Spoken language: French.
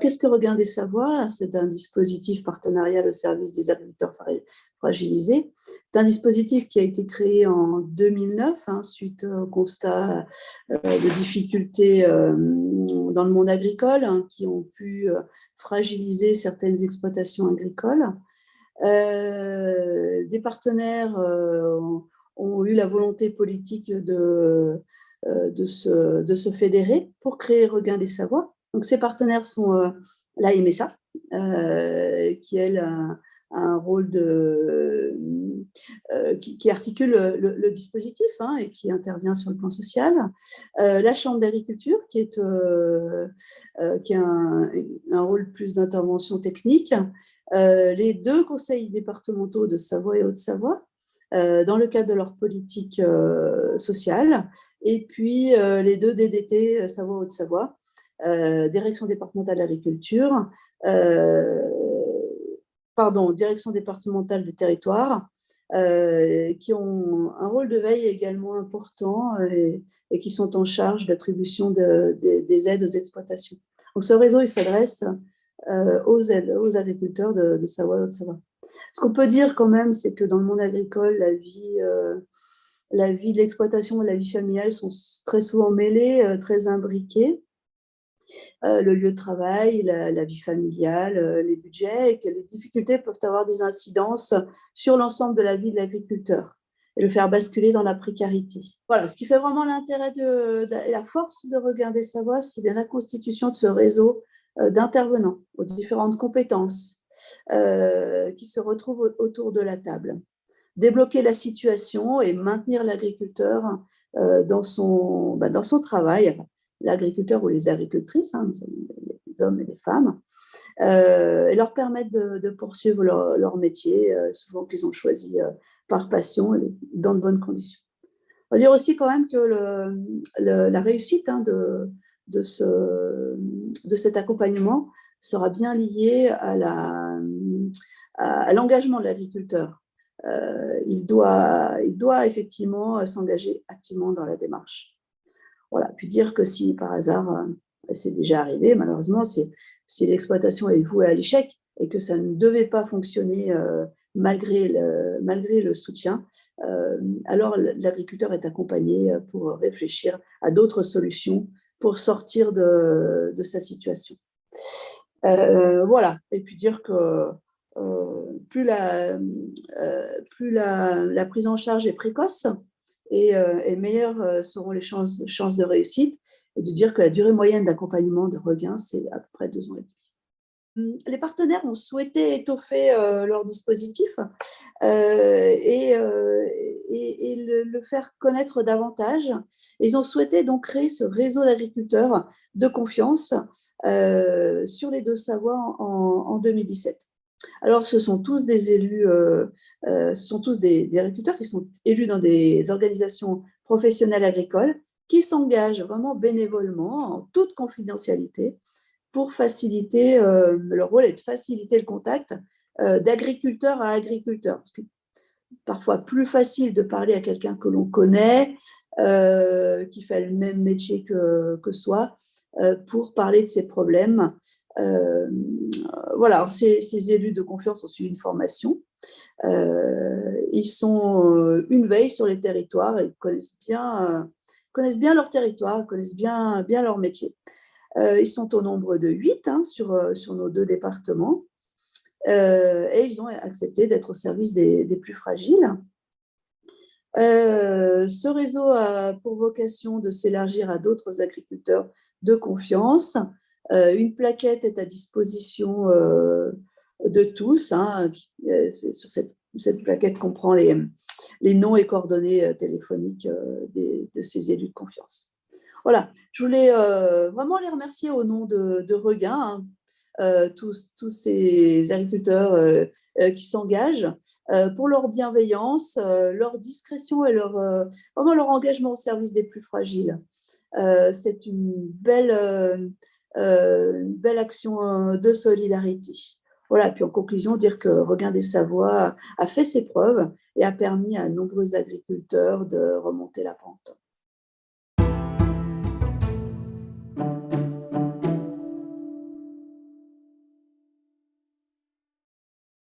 qu'est-ce que Regain des Savoies? C'est un dispositif partenarial au service des agriculteurs fragilisés. C'est un dispositif qui a été créé en 2009, suite au constat de difficultés dans le monde agricole, qui ont pu fragiliser certaines exploitations agricoles. Des partenaires ont eu la volonté politique de se fédérer pour créer Regain des Savoies. Donc, ces partenaires sont la MSA, qui, elle, a un rôle qui articule le dispositif et qui intervient sur le plan social. La Chambre d'agriculture, qui a un rôle plus d'intervention technique. Les 2 conseils départementaux de Savoie et Haute-Savoie, dans le cadre de leur politique sociale, et puis les 2 DDT Savoie-Haute-Savoie, Direction départementale de l'agriculture, Direction départementale des territoires, qui ont un rôle de veille également important et qui sont en charge de l'attribution des aides aux exploitations. Donc ce réseau, il s'adresse aux agriculteurs de Savoie et Haute-Savoie. Ce qu'on peut dire quand même, c'est que dans le monde agricole, la vie de l'exploitation et la vie familiale sont très souvent mêlées, très imbriquées. Le lieu de travail, la vie familiale, les budgets, et que les difficultés peuvent avoir des incidences sur l'ensemble de la vie de l'agriculteur et le faire basculer dans la précarité. Voilà, ce qui fait vraiment l'intérêt et la force de Regain des Savoies, c'est bien la constitution de ce réseau d'intervenants aux différentes compétences qui se retrouvent autour de la table. Débloquer la situation et maintenir l'agriculteur dans son travail, l'agriculteur ou les agricultrices, les hommes et les femmes, et leur permettre de poursuivre leur métier, souvent qu'ils ont choisi par passion et dans de bonnes conditions. On va dire aussi quand même que la réussite de cet accompagnement sera bien liée à l'engagement de l'agriculteur. Il doit effectivement s'engager activement dans la démarche. Voilà. Puis dire que si par hasard, c'est déjà arrivé, malheureusement, si l'exploitation est vouée à l'échec et que ça ne devait pas fonctionner malgré le soutien, alors l'agriculteur est accompagné pour réfléchir à d'autres solutions pour sortir de sa situation. Voilà. Et puis dire que plus la prise en charge est précoce, et meilleures seront les chances de réussite, et de dire que la durée moyenne d'accompagnement de Regain, c'est à peu près 2 ans et demi. Les partenaires ont souhaité étoffer leur dispositif et le faire connaître davantage. Ils ont souhaité donc créer ce réseau d'agriculteurs de confiance sur les 2 Savoies en 2017. Alors, ce sont tous des élus, ce sont tous des agriculteurs qui sont élus dans des organisations professionnelles agricoles qui s'engagent vraiment bénévolement, en toute confidentialité, pour faciliter, leur rôle est de faciliter le contact d'agriculteur à agriculteur. Parce que parfois plus facile de parler à quelqu'un que l'on connaît, qui fait le même métier que soi, pour parler de ses problèmes. Voilà, alors ces élus de confiance ont suivi une formation. Ils sont une veille sur les territoires, ils connaissent bien leur territoire, connaissent bien leur métier. Ils sont au nombre de 8 sur nos 2 départements, et ils ont accepté d'être au service des plus fragiles. Ce réseau a pour vocation de s'élargir à d'autres agriculteurs de confiance. Une plaquette est à disposition de tous. Sur cette plaquette comprend les noms et coordonnées téléphoniques de ces élus de confiance. Voilà, je voulais vraiment les remercier au nom de Regain, tous ces agriculteurs qui s'engagent pour leur bienveillance, leur discrétion et vraiment leur engagement au service des plus fragiles. C'est une belle action de solidarité. Voilà, puis en conclusion, dire que Regain des Savoies a fait ses preuves et a permis à nombreux agriculteurs de remonter la pente.